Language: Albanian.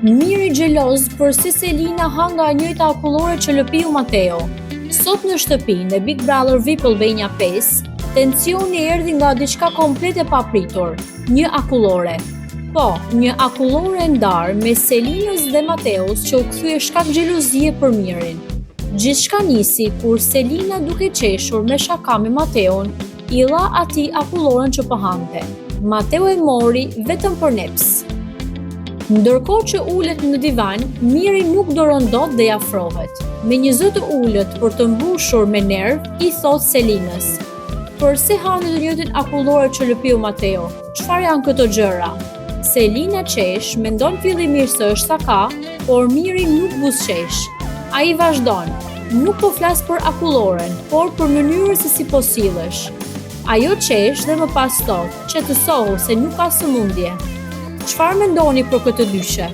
Miri xheloz për si Selina ha nga e njëjta akullore që lëpiu Mateo. Sot në shtëpinë e Big Brother VIP Albania 5, tensioni erdhi nga diçka komplet e papritur, një akullore. Po, një akullore ndarë me Selinës dhe Mateos që u kthye shkak xhelozie për Mirin. Gjithçka nisi kur Selina duke qeshur me shaka me Mateon, i dha atij akulloren që po hante. Mateo e mori vetëm për neps. Ndërkohë që ulet në divan, Miri nuk doron dot dhe i afrohet. Me një zë të ulët për të mbushur me nerv, i thot Selinës: "Përse hani të njëjtin akullore që lëpiu Mateo? Çfarë janë këto gjëra?" Selina qesh, mendon fillimisht se është saka, por Miri nuk buzëqesh. Ai vazhdon: "Nuk po flas për akulloren, por për mënyrën se si po sillesh." Ajo qesh dhe më pas thot: "Qetësohu se nuk ka sëmundje." Çfarë mendoni për këtë dyshe?